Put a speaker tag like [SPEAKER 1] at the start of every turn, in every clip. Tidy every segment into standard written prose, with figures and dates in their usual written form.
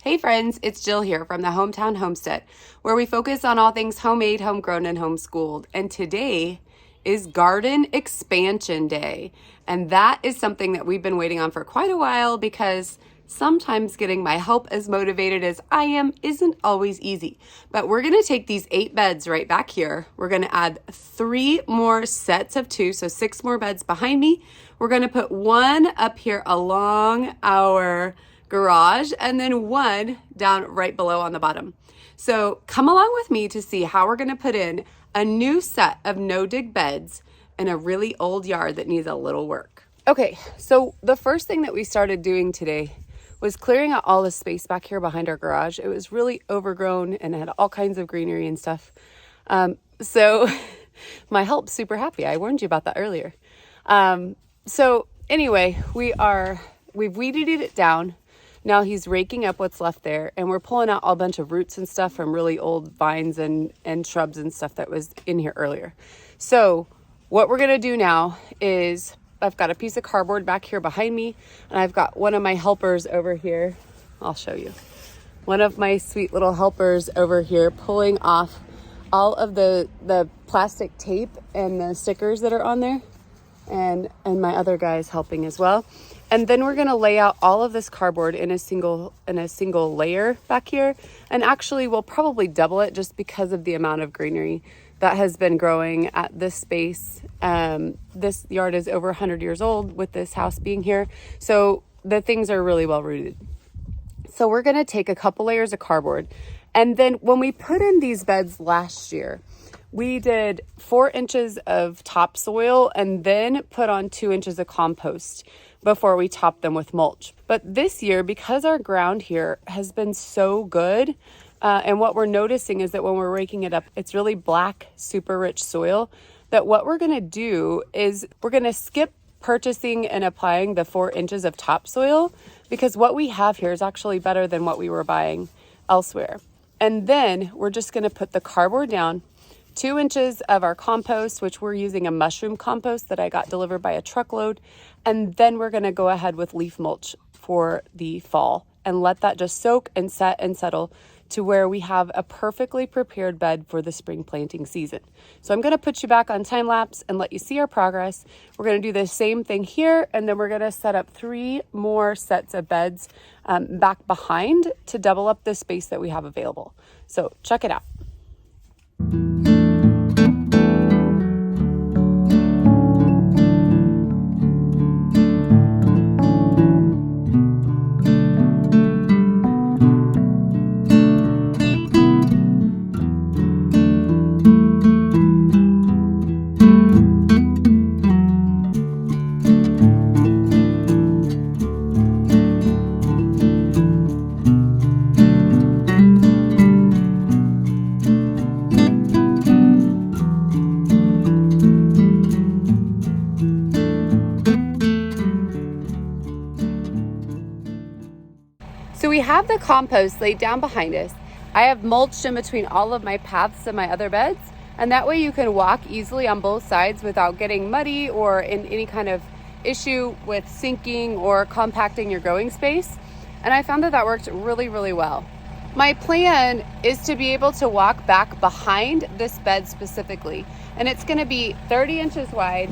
[SPEAKER 1] Hey friends, it's Jill here from the Hometown Homestead, where we focus on all things homemade, homegrown, and homeschooled. And today is Garden Expansion Day. And that is something that we've been waiting on for quite a while because sometimes getting my help as motivated as I am isn't always easy. But we're going to take these 8 beds right back here. We're going to add 3 more sets of 2, so 6 more beds behind me. We're going to put 1 up here along our garage and then 1 down right below on the bottom. So come along with me to see how we're going to put in a new set of no-dig beds in a really old yard that needs a little work. Okay, so the first thing that we started doing today was clearing out all the space back here behind our garage. It was really overgrown and had all kinds of greenery and stuff. So my help's super happy. I warned you about that earlier. So anyway, we've weeded it down. Now he's raking up what's left there, and we're pulling out a bunch of roots and stuff from really old vines and shrubs and stuff that was in here earlier. So what we're going to do now is I've got a piece of cardboard back here behind me, and I've got one of my helpers over here. I'll show you. One of my sweet little helpers over here pulling off all of the plastic tape and the stickers that are on there, and my other guy is helping as well. And then we're going to lay out all of this cardboard in a single layer back here. And actually we'll probably double it just because of the amount of greenery that has been growing at this space. This yard is over 100 years old with this house being here. So the things are really well rooted. So we're going to take a couple layers of cardboard. And then when we put in these beds last year, we did 4 inches of topsoil and then put on 2 inches of compost before we topped them with mulch. But this year, because our ground here has been so good, and what we're noticing is that when we're raking it up, it's really black, super rich soil, that what we're going to do is we're going to skip purchasing and applying the 4 inches of topsoil, because what we have here is actually better than what we were buying elsewhere. And then we're just going to put the cardboard down, 2 inches of our compost, which we're using a mushroom compost that I got delivered by a truckload. And then we're going to go ahead with leaf mulch for the fall and let that just soak and set and settle to where we have a perfectly prepared bed for the spring planting season. So I'm going to put you back on time lapse and let you see our progress. We're going to do the same thing here, and then we're going to set up 3 more sets of beds back behind to double up the space that we have available. So check it out. So we have the compost laid down behind us. I have mulched in between all of my paths and my other beds, and that way you can walk easily on both sides without getting muddy or in any kind of issue with sinking or compacting your growing space. And I found that worked really, really well. My plan is to be able to walk back behind this bed specifically, and it's going to be 30 inches wide,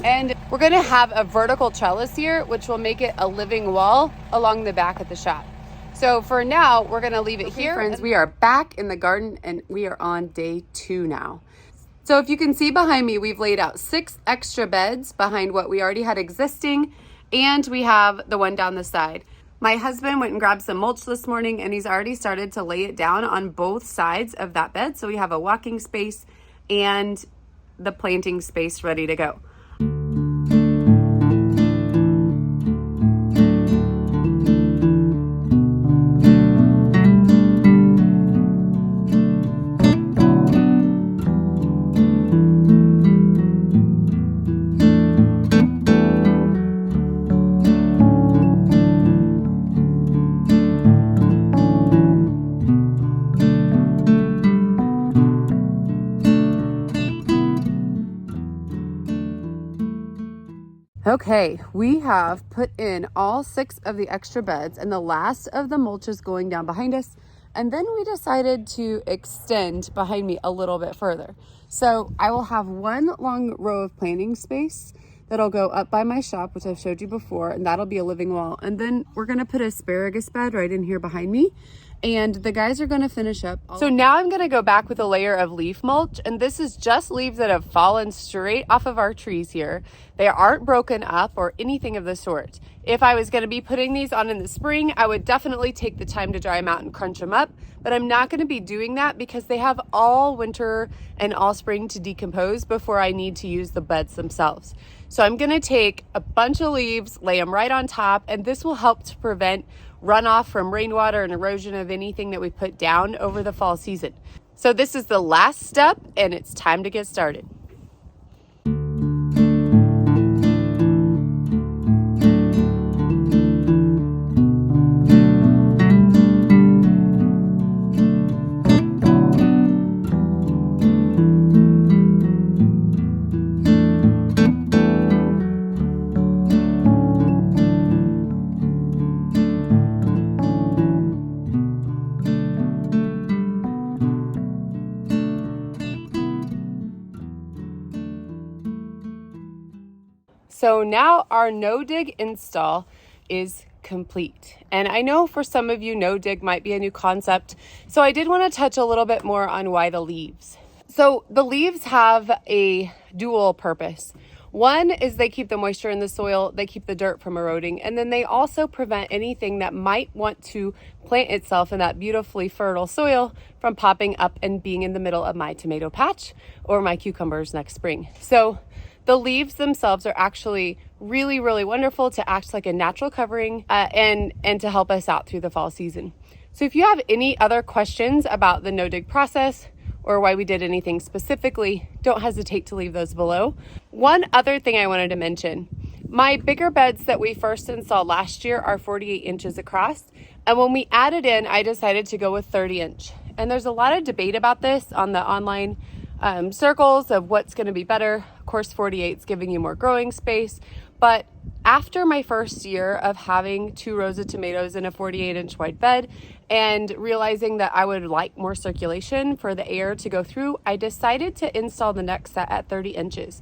[SPEAKER 1] and we're going to have a vertical trellis here, which will make it a living wall along the back of the shop. So for now, we're going to leave it here. Friends, we are back in the garden and we are on day 2 now. So if you can see behind me, we've laid out 6 extra beds behind what we already had existing, and we have the one down the side. My husband went and grabbed some mulch this morning, and he's already started to lay it down on both sides of that bed. So we have a walking space and the planting space ready to go. Okay, we have put in all 6 of the extra beds and the last of the mulch is going down behind us. And then we decided to extend behind me a little bit further. So I will have one long row of planting space that'll go up by my shop, which I've showed you before, and that'll be a living wall. And then we're gonna put an asparagus bed right in here behind me. And the guys are gonna finish up. So now I'm gonna go back with a layer of leaf mulch, and this is just leaves that have fallen straight off of our trees here. They aren't broken up or anything of the sort. If I was gonna be putting these on in the spring, I would definitely take the time to dry them out and crunch them up, but I'm not gonna be doing that because they have all winter and all spring to decompose before I need to use the beds themselves. So I'm gonna take a bunch of leaves, lay them right on top, and this will help to prevent runoff from rainwater and erosion of anything that we put down over the fall season. So this is the last step and it's time to get started. So now our no-dig install is complete. And I know for some of you, no-dig might be a new concept. So I did want to touch a little bit more on why the leaves. So the leaves have a dual purpose. One is they keep the moisture in the soil, they keep the dirt from eroding, and then they also prevent anything that might want to plant itself in that beautifully fertile soil from popping up and being in the middle of my tomato patch or my cucumbers next spring. So the leaves themselves are actually really, really wonderful to act like a natural covering and to help us out through the fall season. So if you have any other questions about the no-dig process or why we did anything specifically, don't hesitate to leave those below. One other thing I wanted to mention, my bigger beds that we first installed last year are 48 inches across. And when we added in, I decided to go with 30 inch. And there's a lot of debate about this on the online circles of what's going to be better. Of course, 48 is giving you more growing space, but after my first year of having 2 rows of tomatoes in a 48-inch wide bed and realizing that I would like more circulation for the air to go through, I decided to install the next set at 30 inches.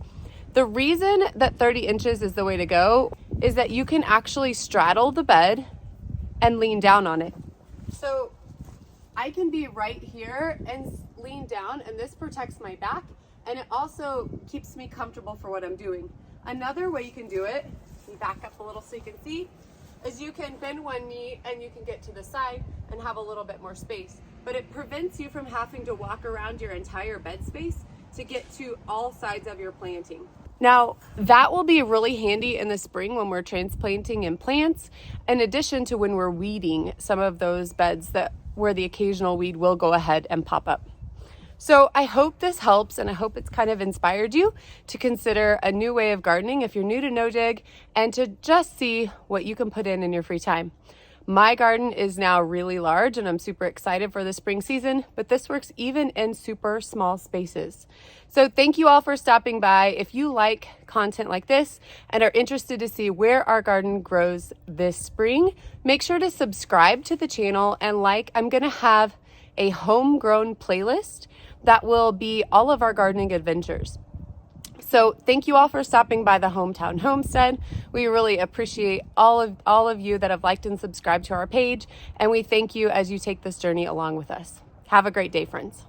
[SPEAKER 1] The reason that 30 inches is the way to go is that you can actually straddle the bed and lean down on it. So I can be right here and lean down, and this protects my back, and it also keeps me comfortable for what I'm doing. Another way you can do it, let me back up a little so you can see, is you can bend one knee and you can get to the side and have a little bit more space. But it prevents you from having to walk around your entire bed space to get to all sides of your planting. Now, that will be really handy in the spring when we're transplanting in plants, in addition to when we're weeding some of those beds where the occasional weed will go ahead and pop up. So I hope this helps, and I hope it's kind of inspired you to consider a new way of gardening if you're new to no-dig, and to just see what you can put in your free time. My garden is now really large and I'm super excited for the spring season, but this works even in super small spaces. So thank you all for stopping by. If you like content like this and are interested to see where our garden grows this spring, make sure to subscribe to the channel, and I'm gonna have a homegrown playlist that will be all of our gardening adventures. So thank you all for stopping by the Hometown Homestead. We really appreciate all of you that have liked and subscribed to our page, and we thank you as you take this journey along with us. Have a great day, friends.